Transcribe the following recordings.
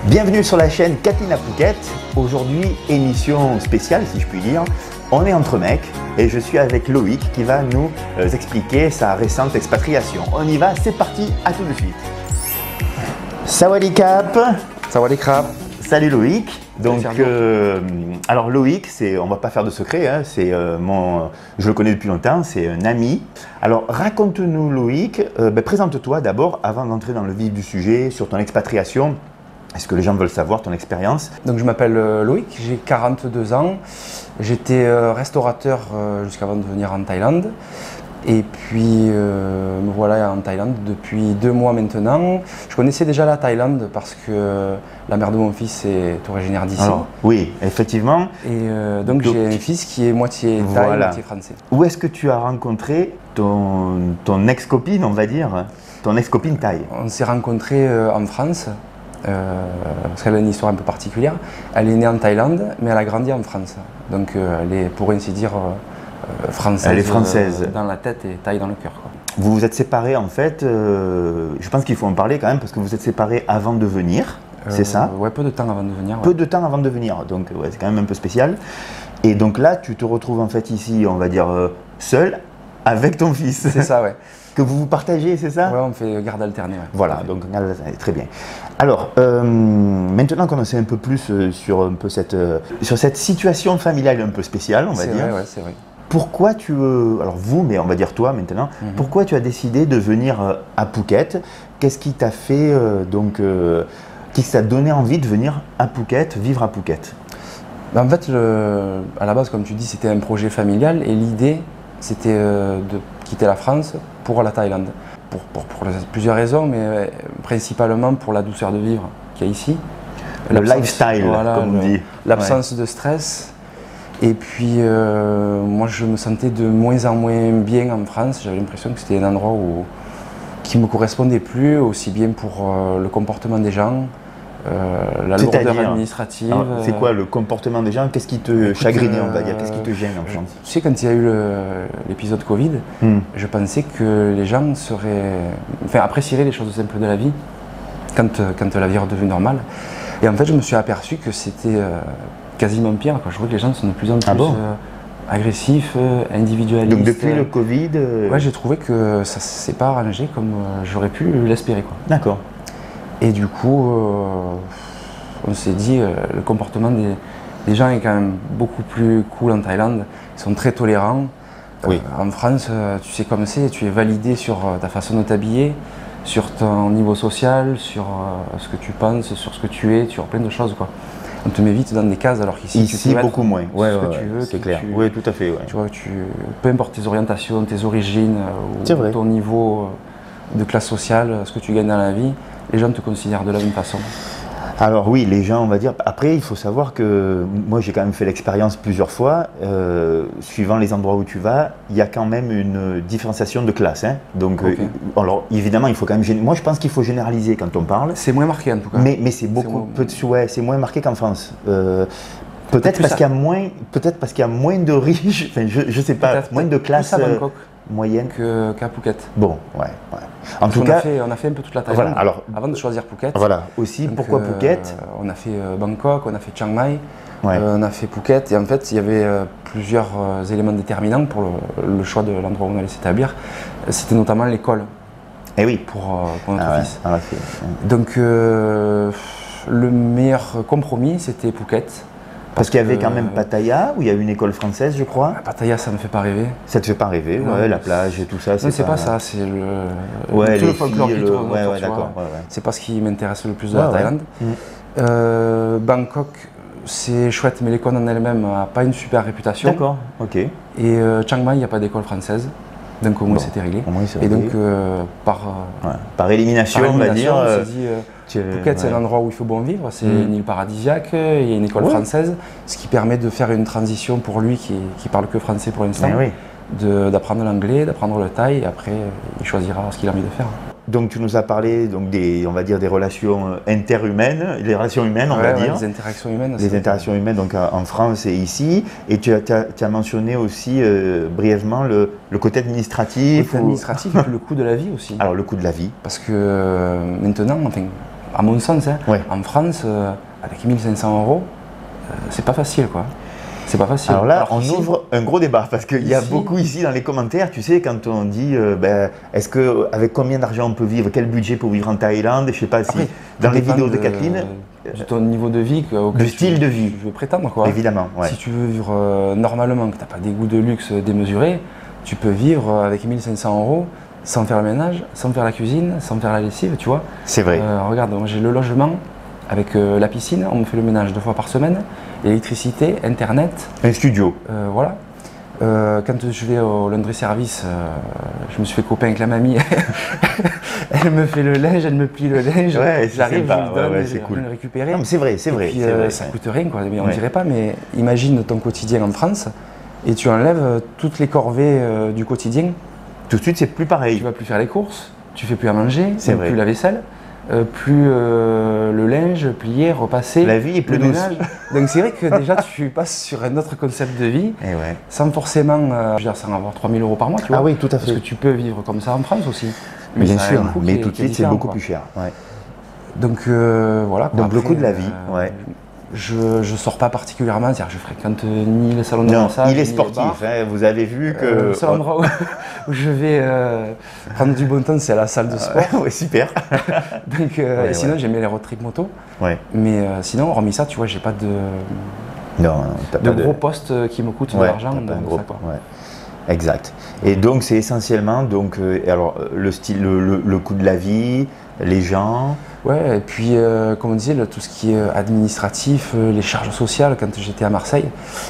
Bienvenue sur la chaîne Katina Phuket. Aujourd'hui, émission spéciale si je puis dire. On est entre mecs et je suis avec Loïc qui va nous expliquer sa récente expatriation. On y va, c'est parti, à tout de suite. Sawadee-cap. Sawadee-krap. Salut Loïc. Donc, alors Loïc, on va pas faire de secret, hein, je le connais depuis longtemps, c'est un ami. Alors raconte-nous Loïc, présente-toi d'abord avant d'entrer dans le vif du sujet sur ton expatriation. Est-ce que les gens veulent savoir ton expérience? Donc je m'appelle Loïc, j'ai 42 ans. J'étais restaurateur jusqu'avant de venir en Thaïlande. Et puis me voilà en Thaïlande depuis 2 mois maintenant. Je connaissais déjà la Thaïlande parce que la mère de mon fils est originaire d'ici. Oui, effectivement. Et donc j'ai un fils qui est moitié thaï, moitié français. Où est-ce que tu as rencontré ton ex-copine, on va dire, ton ex-copine thaï? On s'est rencontrés en France. Parce qu'elle a une histoire un peu particulière. Elle est née en Thaïlande, mais elle a grandi en France. Donc elle est, pour ainsi dire, française. Elle est française. Dans la tête et thaï dans le cœur. Vous vous êtes séparés en fait, je pense qu'il faut en parler quand même, parce que vous êtes séparés avant de venir, c'est ça? Ouais, peu de temps avant de venir. Peu de temps avant de venir, donc ouais, c'est quand même un peu spécial. Et donc là, tu te retrouves en fait ici, on va dire, seul, avec ton fils. C'est ça, ouais. Que vous partagez, c'est ça? Ouais, on fait garde alternée. Ouais. Voilà, donc très bien. Alors, maintenant qu'on en sait un peu plus sur cette situation familiale un peu spéciale, on va dire. C'est vrai, ouais, c'est vrai. Pourquoi alors vous, mais on va dire toi maintenant, pourquoi tu as décidé de venir à Phuket? Qu'est-ce qui t'a fait qu'est-ce qui t'a donné envie de venir à Phuket, vivre à Phuket? En fait, à la base, comme tu dis, c'était un projet familial et l'idée, c'était de quitter la France pour la Thaïlande. Pour plusieurs raisons, mais principalement pour la douceur de vivre qu'il y a ici. Le lifestyle, voilà, comme on dit. L'absence de stress. Et puis, moi, je me sentais de moins en moins bien en France. J'avais l'impression que c'était un endroit qui ne me correspondait plus, aussi bien pour le comportement des gens, la lourdeur administrative. C'est quoi le comportement des gens? Qu'est-ce qui te chagrinait, on va dire? Qu'est-ce qui te gêne en France? Tu sais, quand il y a eu l'épisode Covid, je pensais que les gens apprécieraient les choses simples de la vie quand la vie est redevenue normale. Et en fait, je me suis aperçu que c'était quasiment pire. Je vois que les gens sont de plus en plus agressifs, individualistes. Donc depuis le Covid… Ouais, j'ai trouvé que ça ne s'est pas arrangé comme j'aurais pu l'espérer. D'accord. Et du coup, on s'est dit, le comportement des gens est quand même beaucoup plus cool en Thaïlande. Ils sont très tolérants. Oui. En France, tu sais comme c'est, tu es validé sur ta façon de t'habiller, sur ton niveau social, sur ce que tu penses, sur ce que tu es, sur plein de choses, quoi. On te met vite dans des cases alors qu'ici, tu peux beaucoup moins. Ouais, ce que tu veux. C'est clair. Oui, tout à fait. Ouais. Tu vois, peu importe tes orientations, tes origines, ou ton niveau de classe sociale, ce que tu gagnes dans la vie, les gens te considèrent de la même façon. Alors oui, les gens, on va dire… Après, il faut savoir que moi, j'ai quand même fait l'expérience plusieurs fois. Suivant les endroits où tu vas, il y a quand même une différenciation de classe. Hein. Donc, alors évidemment, il faut quand même… Moi, je pense qu'il faut généraliser quand on parle. C'est moins marqué en tout cas. Mais c'est beaucoup… c'est moins marqué qu'en France. Peut-être parce qu'il y a moins de riches, enfin, je sais pas, moins de classes moyennes qu'à Phuket. Bon, ouais. En tout cas, on a fait un peu toute la Thaïlande avant de choisir Phuket. Voilà, aussi, donc, pourquoi Phuket? On a fait Bangkok, on a fait Chiang Mai, on a fait Phuket. Et en fait, il y avait plusieurs éléments déterminants pour le choix de l'endroit où on allait s'établir. C'était notamment l'école. Et oui. Pour notre fils. Donc, le meilleur compromis, c'était Phuket. Parce qu'il y avait quand même Pattaya, où il y a une école française, je crois. Pattaya, ça ne me fait pas rêver. Ça te fait pas rêver, ouais, la plage et tout ça. Non, c'est pas ça, c'est le folklore qui tourne. Ouais, d'accord. C'est pas ce qui m'intéresse le plus de la Thaïlande. Bangkok, c'est chouette, mais l'école en elle-même n'a pas une super réputation. D'accord, ok. Et Chiang Mai, il n'y a pas d'école française. Donc au moins c'était réglé. Et donc par élimination, on va dire. On s'est dit, Phuket, c'est un endroit où il faut bon vivre, c'est une île paradisiaque, il y a une école française, ce qui permet de faire une transition pour lui qui parle que français pour l'instant, d'apprendre l'anglais, d'apprendre le thaï, et après il choisira ce qu'il a envie de faire. Donc tu nous as parlé donc, on va dire des relations interhumaines, les relations humaines, on va dire. Les interactions humaines. Les interactions humaines donc, en France et ici. Et tu as mentionné aussi brièvement le côté administratif. Le côté administratif et puis le coût de la vie aussi. Alors le coût de la vie. Parce que maintenant, à mon sens, hein, ouais. en France, avec 1500 €, c'est pas facile, quoi. C'est pas facile. Alors là, on ouvre un gros débat parce qu'il y a beaucoup ici dans les commentaires, tu sais, quand on dit est-ce que avec combien d'argent on peut vivre, quel budget pour vivre en Thaïlande, je sais pas si après, dans les vidéos de Kathleen. De ton niveau de vie, du style de vie. Je veux prétendre, quoi. Évidemment. Ouais. Si tu veux vivre normalement, que tu n'as pas des goûts de luxe démesurés, tu peux vivre avec 1500 € sans faire le ménage, sans faire la cuisine, sans faire la lessive, tu vois. C'est vrai. Regarde, moi j'ai le logement avec la piscine, on me fait le ménage 2 fois par semaine, l'électricité, internet. Un studio. Voilà. Quand je vais au laundry service, je me suis fait copain avec la mamie. Elle me fait le linge, elle me plie le linge. Ouais, j'arrive, je lui donne, c'est cool. le récupérer. Non, mais c'est vrai, c'est vrai. Puis, vrai ça coûte rien, quoi. Mais on dirait pas, mais imagine ton quotidien en France et tu enlèves toutes les corvées du quotidien. Tout de suite, c'est plus pareil. Tu vas plus faire les courses, tu fais plus à manger, plus la vaisselle. Plus le linge, plier, repasser. La vie est plus douce. Donc c'est vrai que déjà tu passes sur un autre concept de vie, sans forcément, sans avoir 3000 € par mois, tu vois. Ah oui, tout à fait. Parce que tu peux vivre comme ça en France aussi. Mais bien sûr, mais tout de suite c'est beaucoup plus cher. Ouais. Donc voilà. Donc le coût de la vie, Je sors pas particulièrement, c'est-à-dire je fréquente ni le salon de massage. Il est sportif, hein, vous avez vu que. Le seul endroit où je vais prendre du bon temps, c'est à la salle de sport. Ouais, super. Donc, sinon, j'aime bien les road trip moto. Ouais. Mais sinon, hormis ça, tu vois, j'ai pas de, gros postes qui me coûtent de l'argent. Exact. Et donc, c'est essentiellement alors, le style, le coût de la vie, les gens. Ouais, et puis, comme on disait, tout ce qui est administratif, les charges sociales, quand j'étais à Marseille,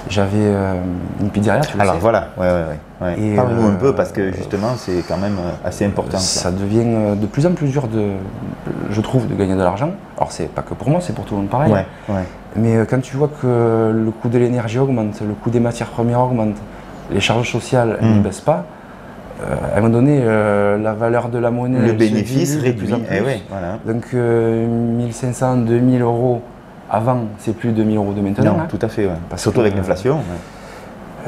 j'avais une pizzeria, tu le sais. Alors voilà, ouais. Parle-nous un peu parce que justement, c'est quand même assez important. Ça devient de plus en plus dur, je trouve, de gagner de l'argent. Alors, c'est pas que pour moi, c'est pour tout le monde pareil. Mais quand tu vois que le coût de l'énergie augmente, le coût des matières premières augmente, les charges sociales ne baissent pas, à un moment donné, la valeur de la monnaie, le bénéfice réduit. Donc 1500, 2000 € avant, c'est plus 2000 € de maintenant. Non, tout à fait, surtout avec l'inflation.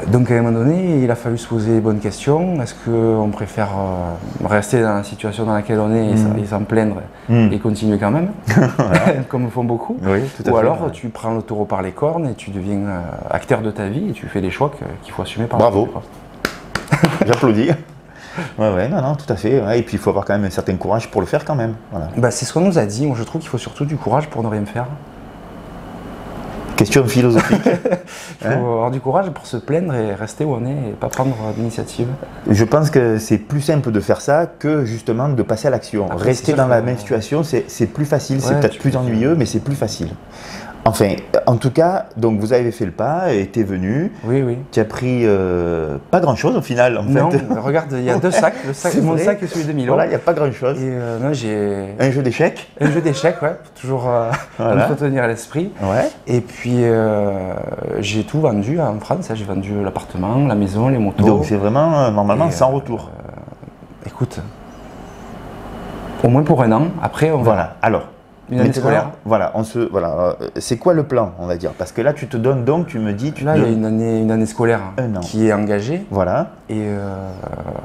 Donc à un moment donné, il a fallu se poser les bonnes questions. Est-ce qu'on préfère rester dans la situation dans laquelle on est et s'en plaindre et continuer quand même, comme font beaucoup, ou alors tu prends le taureau par les cornes et tu deviens acteur de ta vie et tu fais des choix qu'il faut assumer par Bravo. J'applaudis. Non, tout à fait. Et puis il faut avoir quand même un certain courage pour le faire quand même. Voilà. C'est ce qu'on nous a dit. Moi, je trouve qu'il faut surtout du courage pour ne rien faire. Question philosophique. Il faut avoir du courage pour se plaindre et rester où on est et pas prendre d'initiative. Je pense que c'est plus simple de faire ça que justement de passer à l'action. Rester dans la même situation, c'est plus facile. C'est peut-être plus ennuyeux, mais c'est plus facile. Enfin, en tout cas, donc vous avez fait le pas et t'es venu. Oui. Tu as pris pas grand-chose au final, en fait. Non, regarde, il y a 2 sacs. Mon sac et celui de Milo. Voilà, il n'y a pas grand-chose. Et j'ai un jeu d'échecs. Un jeu d'échecs, toujours entretenir l'esprit. Et puis j'ai tout vendu en France. J'ai vendu l'appartement, la maison, les motos. Donc c'est vraiment normalement sans retour. Écoute, au moins pour 1 an. Après, on voilà. Alors. Une année scolaire. Voilà, c'est quoi le plan, on va dire? Parce que là, tu te donnes donc, tu me dis… Là, il y a une année scolaire qui est engagée. Voilà. Et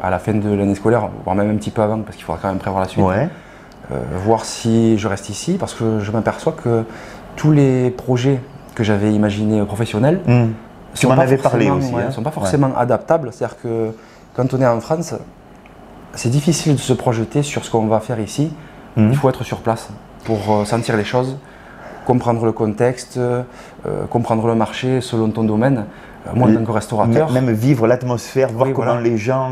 à la fin de l'année scolaire, voire même un petit peu avant, parce qu'il faudra quand même prévoir la suite, voir si je reste ici, parce que je m'aperçois que tous les projets que j'avais imaginés professionnels ne sont pas forcément adaptables. C'est-à-dire que quand on est en France, c'est difficile de se projeter sur ce qu'on va faire ici. Il faut être sur place pour sentir les choses, comprendre le contexte, comprendre le marché selon ton domaine. Moi, en tant que restaurateur… Même vivre l'atmosphère, voir comment les gens…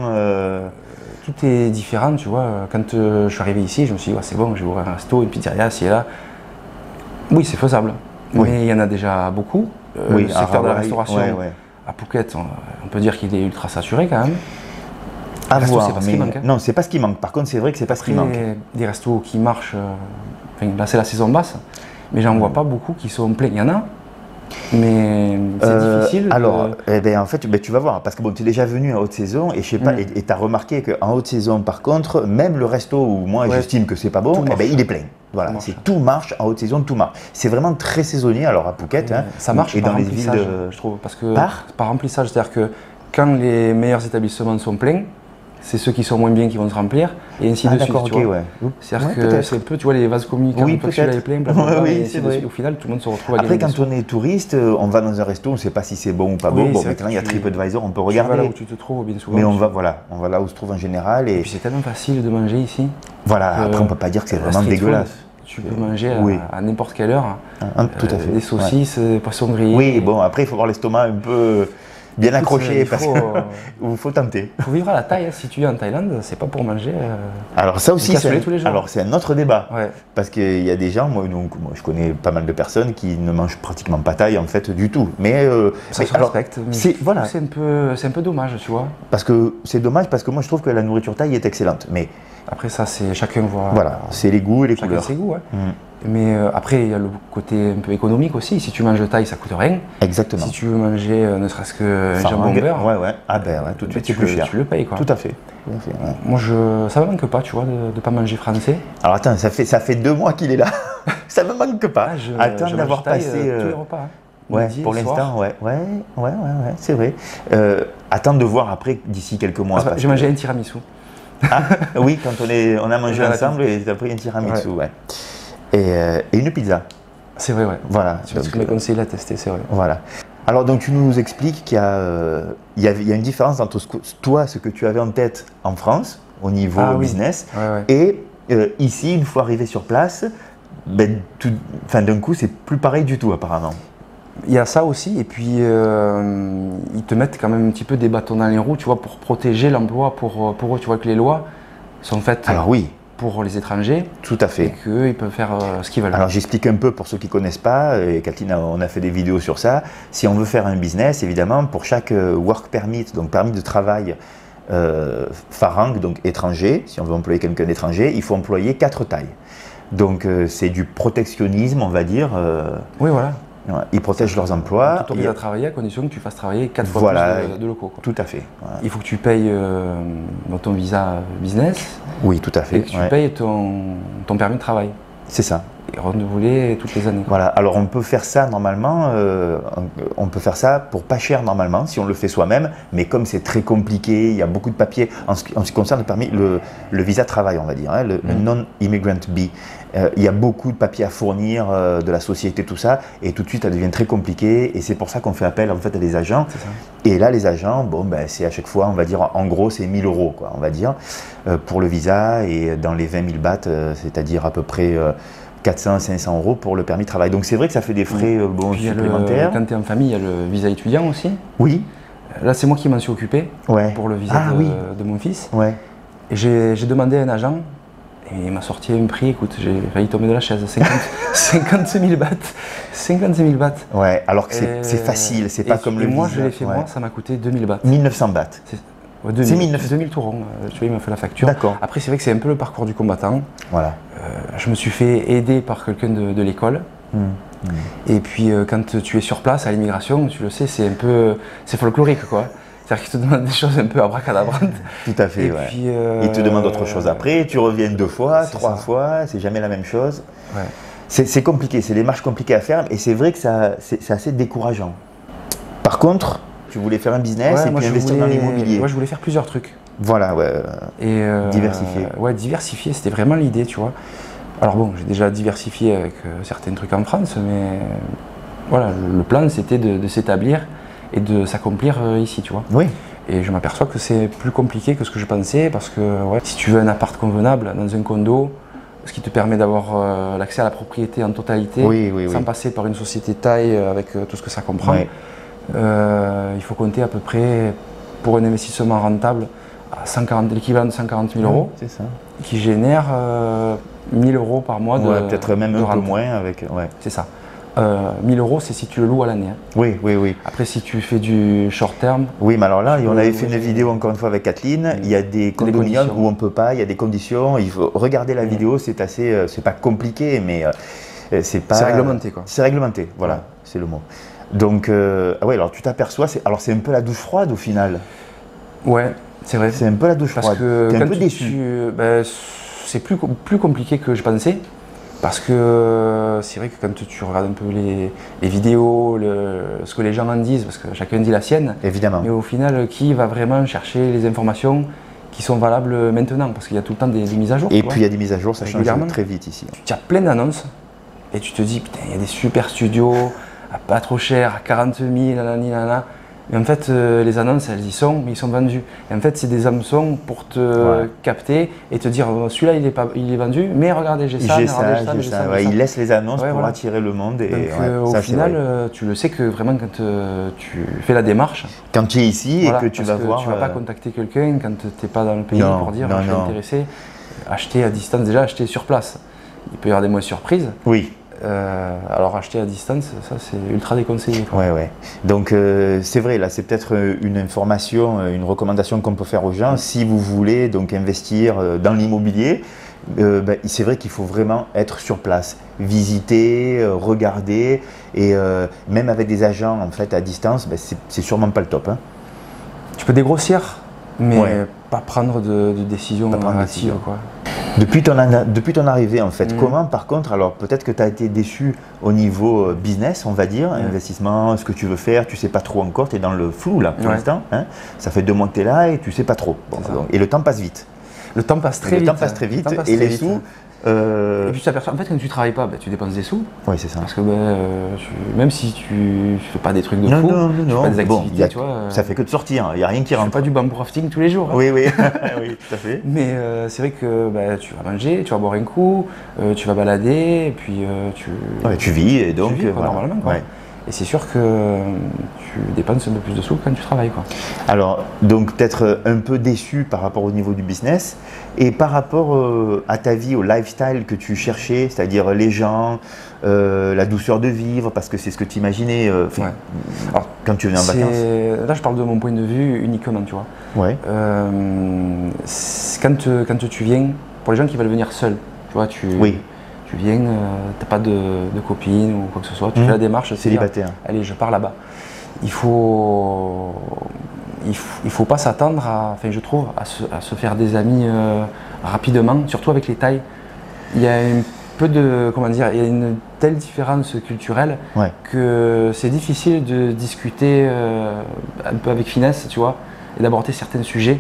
Tout est différent, tu vois. Quand je suis arrivé ici, je me suis dit, c'est bon, je vais ouvrir un resto, une pizzeria, ci et là. Oui, c'est faisable. Mais il y en a déjà beaucoup. Le secteur de la restauration, à Phuket, on peut dire qu'il est ultra saturé quand même. À voir, c'est pas ce qui manque. Non, c'est pas ce qui manque. Par contre, c'est vrai que c'est pas ce qui manque. Des restos qui marchent, là c'est la saison basse, mais j'en vois pas beaucoup qui sont pleins. Il y en a, mais c'est difficile. Alors, en fait, tu vas voir, parce que tu es déjà venu en haute saison et je sais pas, et tu as remarqué qu'en haute saison, par contre, même le resto où moi j'estime que c'est pas bon, il est plein. Voilà, tout marche en haute saison, tout marche. C'est vraiment très saisonnier. Alors à Phuket, ça marche et par dans les villes, je trouve, parce que par remplissage, c'est-à-dire que quand les meilleurs établissements sont pleins, c'est ceux qui sont moins bien qui vont se remplir, et ainsi de suite. Okay, ouais. C'est-à-dire que c'est un peu, tu vois, les vases communicants, oui, celui-là est plein, oui, c'est vrai. Au final, tout le monde se retrouve à Après, gagner. quand on est touriste, on va dans un resto, on ne sait pas si c'est bon ou pas bon. Bon, maintenant, il y a TripAdvisor, on peut regarder. Tu vas là où tu te trouves, bien souvent. Mais on va là où se trouve en général. Et puis c'est tellement facile de manger ici. Voilà, après, on ne peut pas dire que c'est vraiment dégueulasse. Tu peux manger à n'importe quelle heure. Tout à fait. Des saucisses, des poissons grillés. Oui, bon, après, il faut avoir l'estomac un peu bien accroché, parce qu'il faut tenter. Il faut vivre à la Thaï. Si tu es en Thaïlande, c'est pas pour manger. Alors ça aussi, alors c'est un autre débat. Ouais. Parce qu'il y a des gens, moi je connais pas mal de personnes qui ne mangent pratiquement pas thaï en fait du tout. Mais ça se respecte. Voilà. C'est un peu dommage, tu vois. Parce que c'est dommage parce que moi je trouve que la nourriture thaï est excellente. Mais après ça, c'est chacun voit. Voilà, c'est les goûts et les couleurs. Ses goûts, ouais. Mais après, il y a le côté un peu économique aussi. Si tu manges thaï, ça coûte rien. Exactement. Si tu veux manger ne serait-ce que un jambon beurre, ah ben tout de suite c'est plus cher. Tu le payes quoi. Tout à fait. Moi, ça me manque pas, tu vois, de pas manger français. Alors attends, ça fait 2 mois qu'il est là. Ça me manque pas. Attends d'avoir passé tous les repas. Ouais, pour l'instant, ouais, c'est vrai. Attends de voir après d'ici quelques mois. J'ai mangé un tiramisu. Ah, oui, quand on a mangé ensemble et tu as pris un tiramisu, ouais. Et une pizza. C'est vrai, ouais. Voilà. C'est ce que mes conseillers l'ont testé, c'est vrai. Voilà. Alors donc tu nous expliques qu'il y a une différence entre toi, ce que tu avais en tête en France, au niveau business, et ici, une fois arrivé sur place, ben, d'un coup, c'est plus pareil du tout apparemment. Il y a ça aussi, et puis ils te mettent quand même un petit peu des bâtons dans les roues, tu vois, pour protéger l'emploi pour eux. Tu vois que les lois sont faites pour les étrangers. Tout à fait. Et qu'eux, ils peuvent faire ce qu'ils veulent. Alors j'explique un peu pour ceux qui ne connaissent pas, et Kathleen, on a fait des vidéos sur ça. Si on veut faire un business, évidemment, pour chaque work permit, donc permis de travail farang, donc étranger, si on veut employer quelqu'un d'étranger, il faut employer 4 tailles. Donc c'est du protectionnisme, on va dire. Oui, voilà. Ils protègent leurs emplois. Tu t'obliges à travailler à condition que tu fasses travailler 4 fois plus de locaux. Quoi. Tout à fait. Voilà. Il faut que tu payes ton visa business. Oui, tout à fait. Et que tu payes ton permis de travail. C'est ça. Et renouveler toutes les années. Quoi. Voilà. Alors on peut faire ça normalement, on peut faire ça pour pas cher normalement si on le fait soi-même, mais comme c'est très compliqué, il y a beaucoup de papiers en ce qui concerne le permis, le visa travail on va dire, le non-immigrant B. Il y a beaucoup de papiers à fournir de la société, tout ça, et tout de suite ça devient très compliqué, et c'est pour ça qu'on fait appel en fait à des agents. Et là les agents, bon ben c'est à chaque fois, on va dire en gros c'est 1 000 € quoi, on va dire, pour le visa, et dans les 20 000 bahts, c'est-à-dire à peu près 400-500 € pour le permis de travail. Donc c'est vrai que ça fait des frais supplémentaires. Quand tu es en famille, il y a le visa étudiant aussi. Oui. Là c'est moi qui m'en suis occupé pour le visa de mon fils. Ouais. Et j'ai demandé à un agent. Et il m'a sorti un prix, écoute, j'ai failli tomber de la chaise, 55 000 bahts. 55 000 bahts. Ouais, alors que c'est facile, c'est pas comme le visa. Moi, je l'ai fait moi, ça m'a coûté 2000 bahts. 1900 bahts. C'est 2000 tourons, tu vois, il m'a fait la facture. D'accord. Après, c'est vrai que c'est un peu le parcours du combattant. Voilà. Je me suis fait aider par quelqu'un de l'école. Et puis, quand tu es sur place à l'immigration, tu le sais, c'est un peu, c'est folklorique, quoi. C'est-à-dire qu'ils te demandent des choses un peu abracadabrantes. Tout à fait, Puis, ils te demandent autre chose après, tu reviens 2 fois, 3 fois, c'est jamais la même chose. Ouais. C'est compliqué, c'est des démarches compliquées à faire, et c'est vrai que c'est assez décourageant. Par contre, tu voulais faire un business et puis investir dans l'immobilier. Moi, je voulais faire plusieurs trucs. Voilà, diversifier. Ouais, diversifier, c'était vraiment l'idée, tu vois. Alors bon, j'ai déjà diversifié avec certains trucs en France, mais voilà, le plan, c'était de s'établir et de s'accomplir ici, tu vois. Oui. Et je m'aperçois que c'est plus compliqué que ce que je pensais, parce que si tu veux un appart convenable dans un condo, ce qui te permet d'avoir l'accès à la propriété en totalité, sans passer par une société taille avec tout ce que ça comprend, il faut compter à peu près, pour un investissement rentable, à l'équivalent de 140 000 €, c'est ça. Qui génère 1 000 € par mois de peut-être même un peu moins avec. C'est ça. 1 000 € c'est si tu le loues à l'année. Hein. Oui. Après, si tu fais du short terme. Oui, mais alors là, on avait fait une vidéo encore une fois avec Kathleen. Il y a des conditions où on ne peut pas, il y a des conditions. Il faut regarder la vidéo, c'est assez. C'est pas compliqué, mais c'est pas. C'est réglementé, quoi. C'est réglementé, voilà, c'est le mot. Donc, alors tu t'aperçois, c'est un peu la douche froide au final. Ouais, c'est vrai. C'est un peu la douche froide. T'es un peu déçu. C'est plus compliqué que je pensais. Parce que c'est vrai que quand tu regardes un peu les vidéos, ce que les gens en disent, parce que chacun dit la sienne. Évidemment. Mais au final, qui va vraiment chercher les informations qui sont valables maintenant, parce qu'il y a tout le temps des mises à jour. Et puis il y a des mises à jour, ça change très vite ici. Tu as plein d'annonces et tu te dis, putain, il y a des super studios, à pas trop cher, à 40 000, nanana. Mais en fait, les annonces, elles y sont, mais ils sont vendus. Et en fait, c'est des hameçons pour te capter et te dire, celui-là, il est vendu, mais regardez, j'ai ça. Ils laissent les annonces pour attirer le monde. Et donc, au final, tu le sais que vraiment, quand tu fais la démarche. Quand tu es ici et que tu vas voir. Tu ne vas pas contacter quelqu'un quand tu n'es pas dans le pays pour dire, je suis intéressé. Acheter à distance, déjà, acheter sur place. Il peut y avoir des mauvaises surprises. Oui. Alors acheter à distance, ça c'est ultra déconseillé. Ouais. Donc c'est vrai, là c'est peut-être une information, une recommandation qu'on peut faire aux gens. Si vous voulez donc investir dans l'immobilier, c'est vrai qu'il faut vraiment être sur place, visiter, regarder, et même avec des agents en fait à distance, c'est sûrement pas le top. Hein. Tu peux dégrossir, mais pas prendre de décision hâtive, quoi. Depuis ton arrivée, en fait, comment, par contre, alors peut-être que tu as été déçu au niveau business, on va dire, investissement, ce que tu veux faire, tu sais pas trop encore, tu es dans le flou là pour l'instant. Hein, ça fait 2 mois que tu es là et tu sais pas trop. Bon, donc, et le temps passe vite. Le temps passe très vite. Et les sous. Et puis tu t'aperçois, en fait, quand tu travailles pas, tu dépenses des sous. Oui, c'est ça. Parce que même si tu fais pas des trucs de fou, tu fais pas des activités, tu vois. Ça fait que de sortir, il n'y a rien qui rentre. Pas du bamboo rafting tous les jours. Hein. Oui, tout à fait. Mais c'est vrai que tu vas manger, tu vas boire un coup, tu vas balader, et puis tu vis, et donc normalement. Quoi. Et c'est sûr que tu dépenses un peu plus de sous quand tu travailles. Quoi. Alors, donc peut-être un peu déçu par rapport au niveau du business et par rapport à ta vie, au lifestyle que tu cherchais, c'est-à-dire les gens, la douceur de vivre, parce que c'est ce que tu imaginais quand tu venais en vacances. Là, je parle de mon point de vue uniquement, tu vois. Ouais. Quand tu viens, pour les gens qui veulent venir seuls, tu vois, tu viens, t'as pas de copine ou quoi que ce soit, tu fais la démarche, célibataire. Allez, je pars là-bas. Il faut pas s'attendre je trouve, à se faire des amis rapidement, surtout avec les tailles. Il y a il y a une telle différence culturelle que c'est difficile de discuter un peu avec finesse, tu vois, et d'aborder certains sujets.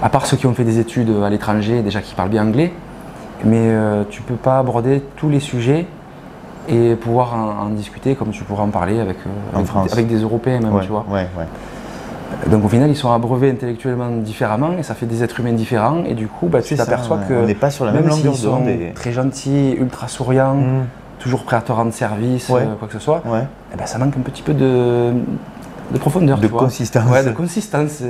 À part ceux qui ont fait des études à l'étranger, déjà qui parlent bien anglais. Mais tu ne peux pas aborder tous les sujets et pouvoir en discuter comme tu pourras en parler avec des Européens même, tu vois. Donc au final, ils sont abreuvés intellectuellement différemment et ça fait des êtres humains différents et du coup, tu t'aperçois que on n'est pas sur la même longueur d'onde. Très gentils, ultra souriants, toujours prêts à te rendre service, quoi que ce soit, ça manque un petit peu de profondeur, de consistance. De consistance.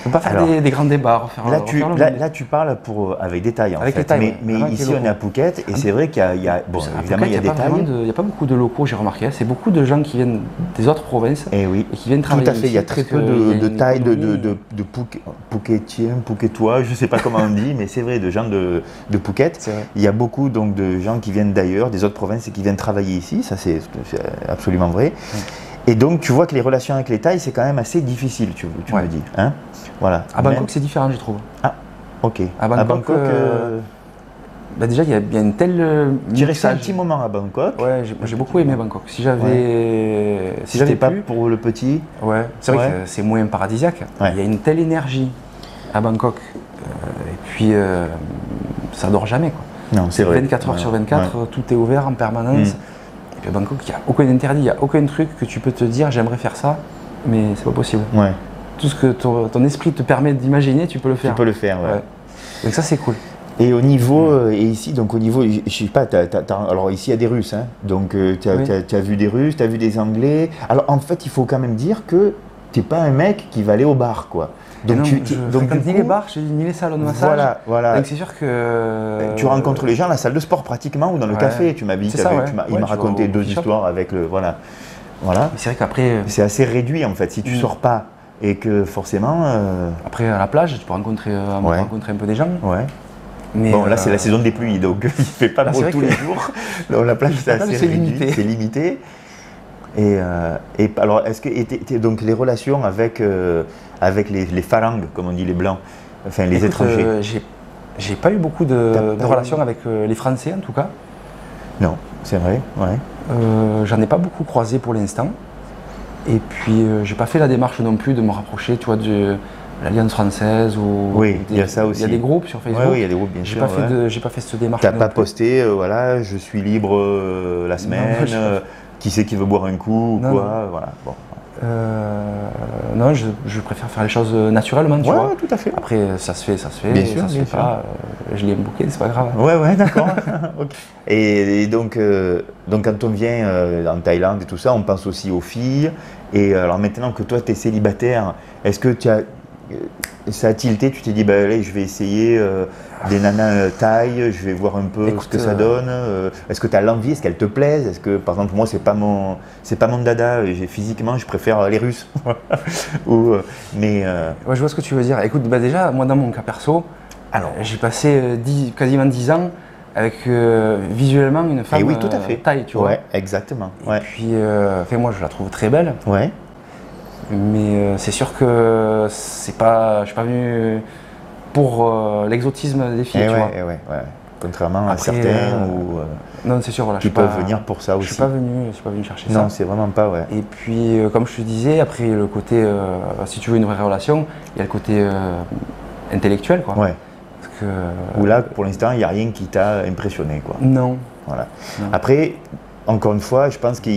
On ne peut pas faire des grands débats. Là, tu parles avec des tailles, en fait. Mais ici, on est à Phuket, et c'est vrai qu'il y a évidemment, il y a des tailles. Il n'y a pas beaucoup de locaux, j'ai remarqué. C'est beaucoup de gens qui viennent des autres provinces et qui viennent travailler. Tout à fait, il y a très peu de tailles de Phuketiens, Phuketois, je ne sais pas comment on dit, mais c'est vrai, de gens de Phuket. Il y a beaucoup donc, de gens qui viennent d'ailleurs, des autres provinces, et qui viennent travailler ici. Ça, c'est absolument vrai. Et donc, tu vois que les relations avec les Thaïs, c'est quand même assez difficile, tu me dis. Hein, voilà. À Bangkok, c'est différent, je trouve. Ah, ok. À Bangkok, déjà, il y a une telle. Tu es resté un petit moment à Bangkok. Ouais, j'ai beaucoup aimé Bangkok. Si j'avais pas pour le petit. Ouais, c'est vrai que c'est moins paradisiaque. Il y a une telle énergie à Bangkok. Et puis, ça dort jamais, quoi. Non, c'est vrai. 24 heures sur 24, tout est ouvert en permanence. Et à Bangkok, il n'y a aucun interdit, il n'y a aucun truc que tu peux te dire j'aimerais faire ça, mais c'est pas possible. Tout ce que ton esprit te permet d'imaginer, tu peux le faire. Tu peux le faire, Donc ça, c'est cool. Et au niveau, et ici, donc au niveau, je sais pas, alors ici il y a des Russes, hein, donc tu as vu des Russes, tu as vu des Anglais. Alors en fait, il faut quand même dire que tu n'es pas un mec qui va aller au bar, quoi. Donc, ni les bars, ni les salons de massage. Voilà. Donc c'est sûr que tu rencontres les gens à la salle de sport pratiquement ou dans le café. Tu m'as dit, il m'a raconté 2 histoires avec le voilà. C'est vrai qu'après c'est assez réduit en fait. Si tu sors pas et que forcément. Après à la plage, tu peux rencontrer un peu des gens. Mais bon, là c'est la saison des pluies, donc il ne fait pas beau tous les jours. Donc la plage c'est assez réduit, c'est limité. Et alors, est-ce que donc les relations avec les phalanges, comme on dit les blancs, enfin les étrangers. J'ai pas eu beaucoup de relations avec les Français en tout cas. Non, c'est vrai, j'en ai pas beaucoup croisé pour l'instant. Et puis j'ai pas fait la démarche non plus de me rapprocher, tu vois, l'Alliance française ou oui, il y a ça aussi. Il y a des groupes sur Facebook. Oui, il y a des groupes, bien sûr. J'ai pas fait cette démarche. Tu n'as pas posté, voilà, je suis libre la semaine, qui c'est qui veut boire un coup ou quoi, voilà. Bon. Non, je préfère faire les choses naturellement, tu vois. Tout à fait. Après, ça se fait, bien sûr, ça se fait pas. Je l'ai booké, c'est pas grave. Ouais, d'accord. Okay. Et donc, quand on vient en Thaïlande et tout ça, on pense aussi aux filles. Et alors maintenant que toi, tu es célibataire, est-ce que ça a tilté, tu t'es dit, bah, allez, je vais essayer des nanas thaï, je vais voir un peu ce que ça donne. Est-ce que tu as l'envie, est-ce qu'elles te plaisent? Est-ce que, par exemple, moi, c'est pas mon dada, physiquement, je préfère les Russes. Ouais, je vois ce que tu veux dire. Écoute, bah, déjà, moi, dans mon cas perso, j'ai passé quasiment 10 ans avec visuellement une femme thaï, tu vois. Ouais, exactement. Et puis, moi, je la trouve très belle. Ouais. Mais c'est sûr que je suis pas venu pour l'exotisme des filles, tu vois. Ouais. Contrairement à certains non, c'est sûr, voilà, qui peuvent venir pour ça aussi. Je suis pas venu chercher ça. Non, c'est vraiment pas, ouais. Et puis, comme je te disais, après le côté, si tu veux une vraie relation, il y a le côté intellectuel, quoi. Ouais. Parce que, où là, pour l'instant, il n'y a rien qui t'a impressionné, quoi. Non. Voilà. Non. Après, encore une fois, je pense que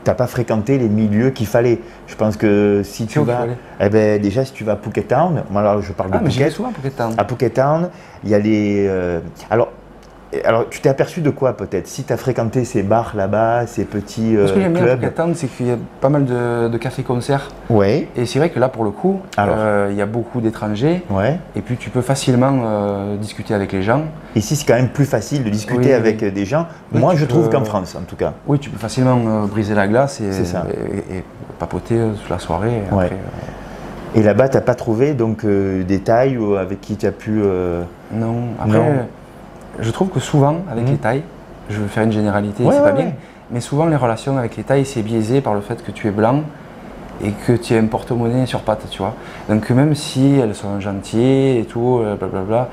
t'as pas fréquenté les milieux qu'il fallait. Je pense que si tu vas, déjà si tu vas à Phuket Town, moi alors je parle de Phuket. Mais j'y vais souvent à Phuket Town. À Phuket Town, il y a les. Alors, tu t'es aperçu de quoi peut-être? Si tu as fréquenté ces bars là-bas, ces petits clubs. Ce que j'aime bien à clubs. Phuket Town, c'est qu'il y a pas mal de cafés-concerts. Ouais. Et c'est vrai que là, pour le coup, il y a beaucoup d'étrangers. Ouais. Et puis, tu peux facilement discuter avec les gens. Ici, c'est quand même plus facile de discuter avec des gens. Oui, moi, je trouve qu'en France, en tout cas. Oui, tu peux facilement briser la glace et papoter toute la soirée. Et, après, et là-bas, tu n'as pas trouvé donc, des Thaïs avec qui tu as pu… Non. Après, je trouve que souvent, avec les Thaïs, je veux faire une généralité, c'est pas bien, mais souvent les relations avec les Thaïs, c'est biaisé par le fait que tu es blanc et que tu as un porte-monnaie sur pattes, tu vois. Donc même si elles sont gentilles et tout, blablabla,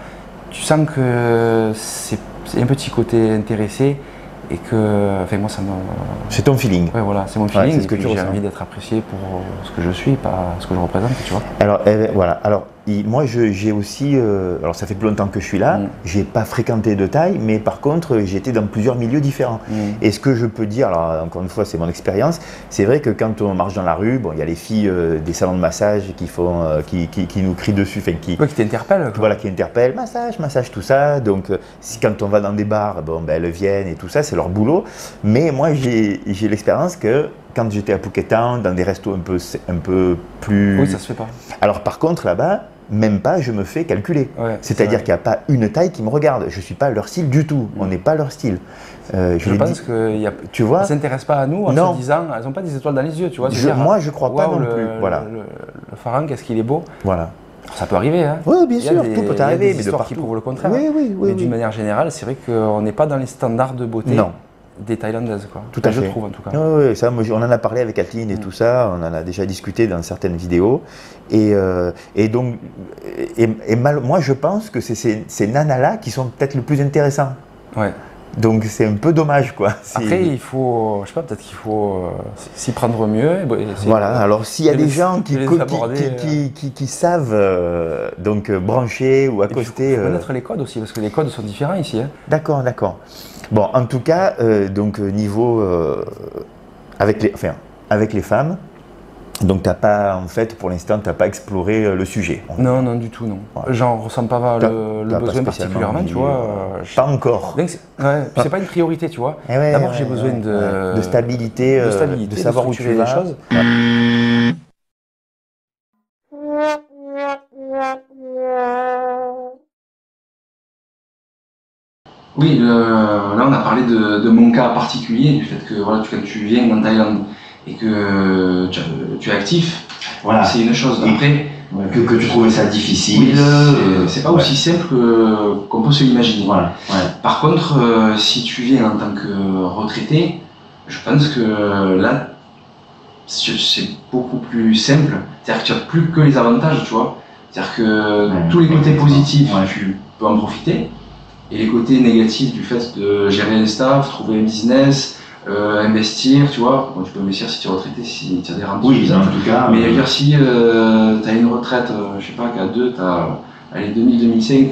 tu sens que c'est un petit côté intéressé et que, enfin moi ça me… C'est ton feeling. Ouais, voilà, c'est mon feeling, c'est ce que et j'ai envie d'être apprécié pour ce que je suis, pas ce que je représente, tu vois. Alors, voilà, alors moi j'ai aussi, alors ça fait plus longtemps que je suis là, j'ai pas fréquenté de Thaï, mais par contre j'ai été dans plusieurs milieux différents. Et ce que je peux dire, alors encore une fois c'est mon expérience, c'est vrai que quand on marche dans la rue, bon il y a les filles des salons de massage qui font, qui nous crient dessus, enfin qui t'interpellent. Voilà, qui interpellent, massage, tout ça. Donc quand on va dans des bars, bon ben elles viennent et tout ça, c'est leur boulot. Mais moi j'ai l'expérience que quand j'étais à Phuket Town, dans des restos un peu plus… Oui, ça se fait pas. Alors par contre là-bas, même pas, je me fais calculer. Ouais, c'est-à-dire qu'il n'y a pas une taille qui me regarde. Je ne suis pas leur style du tout. On n'est pas leur style. Je pense qu'elles ne s'intéressent pas à nous en se disant, elles n'ont pas des étoiles dans les yeux, tu vois. Moi, je ne crois pas non plus. Voilà. Le pharaon, qu'est-ce qu'il est beau. Voilà. Ça peut arriver, hein. Oui, bien sûr, tout peut arriver. Il y a des histoires qui prouvent le contraire. Oui. D'une manière générale, c'est vrai qu'on n'est pas dans les standards de beauté. Non. Des Thaïlandaises, quoi. Tout à fait. Je trouve, en tout cas. Oui, ça, on en a parlé avec Adeline et tout ça, on en a déjà discuté dans certaines vidéos. Et donc, moi, je pense que c'est ces nanas-là qui sont peut-être le plus intéressants. Ouais. Donc, c'est un peu dommage, quoi. Après, il faut, je sais pas, peut-être qu'il faut s'y prendre mieux. Voilà, alors s'il y a des gens qui savent donc brancher ou accoster… Il faut connaître les codes aussi, parce que les codes sont différents ici. Hein. D'accord. Bon, en tout cas, donc niveau avec les femmes, donc t'as pas, en fait, pour l'instant, t'as pas exploré le sujet. Non, du tout, non. Ouais. J'en ressens pas le besoin particulièrement, tu vois. Pas encore. C'est pas une priorité, tu vois. D'abord, j'ai besoin de stabilité, de savoir où tu vas. Les choses. Oui, là on a parlé de mon cas particulier, du fait que voilà, quand tu viens en Thaïlande et que tu es actif, voilà, c'est une chose. Après, que tu trouvais ça difficile, c'est pas aussi simple qu'on peut se l'imaginer. Voilà. Par contre, si tu viens en tant que retraité, je pense que là, c'est beaucoup plus simple. C'est-à-dire que tu n'as plus que les avantages, tu vois. C'est-à-dire que tous les côtés positifs, tu peux en profiter. Et les côtés négatifs du fait de gérer les staff, trouver un business, investir, tu vois, bon, tu peux investir si tu es retraité, si tu as des rentes. Oui, en tout cas. Mais dire si tu as une retraite, je sais pas, qu'à 2, tu as 2000-2005.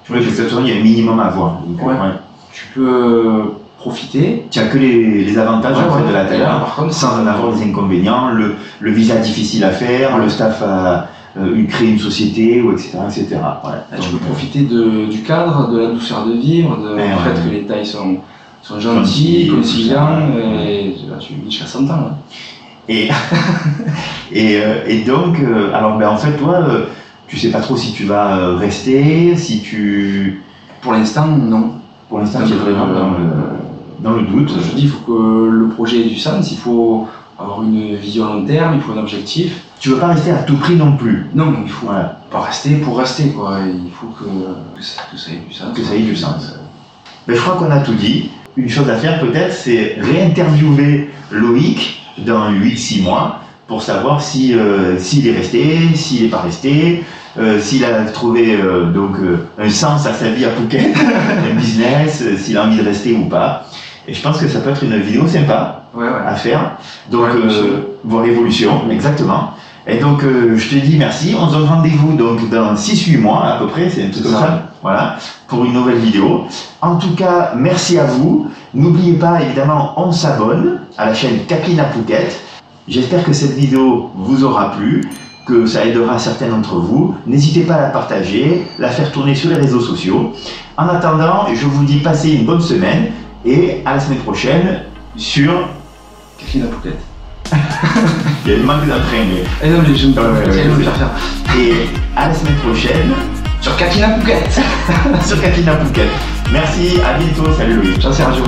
Oui, de toute façon, il y a un minimum à avoir. Ouais. Tu peux profiter. Tu n'as que les avantages en fait, de la taille, sans en avoir les inconvénients, le visa difficile à faire, le staff à créer une société, etc. etc. Ouais. Tu peux profiter du cadre, de la douceur de vivre, du fait que les tailles sont gentils, conciliants, et tu vis jusqu'à 100 ans. Et, et donc, alors en fait, toi, tu sais pas trop si tu vas rester, si tu... Pour l'instant, non. Pour l'instant, tu es vraiment dans le doute. Je dis, il faut que le projet ait du sens, il faut avoir une vision long terme, il faut un objectif. Tu veux pas rester à tout prix non plus. Non, il faut pas rester pour rester, quoi. Il faut que ça ait du sens. Que ça ait du sens. Mais je crois qu'on a tout dit. Une chose à faire peut-être, c'est réinterviewer Loïc dans 8-6 mois pour savoir s'il est resté, s'il n'est pas resté, s'il a trouvé un sens à sa vie à Phuket, un business, s'il a envie de rester ou pas. Et je pense que ça peut être une vidéo sympa à faire. Donc, voir l'évolution, exactement. Et donc, je te dis merci. On se donne rendez-vous donc dans 6-8 mois à peu près, c'est un truc comme ça. Voilà, pour une nouvelle vidéo. En tout cas, merci à vous. N'oubliez pas, évidemment, on s'abonne à la chaîne Kapina Phuket. J'espère que cette vidéo vous aura plu, que ça aidera certains d'entre vous. N'hésitez pas à la partager, la faire tourner sur les réseaux sociaux. En attendant, je vous dis passez une bonne semaine et à la semaine prochaine sur Kapina Phuket. Il y a le manque d'entrain, mais... non, mais je ne peux pas faire. Et à la semaine prochaine sur Kapina Phuket. Sur Kapina Phuket. Merci, à bientôt, salut Louis. Ciao Sergio.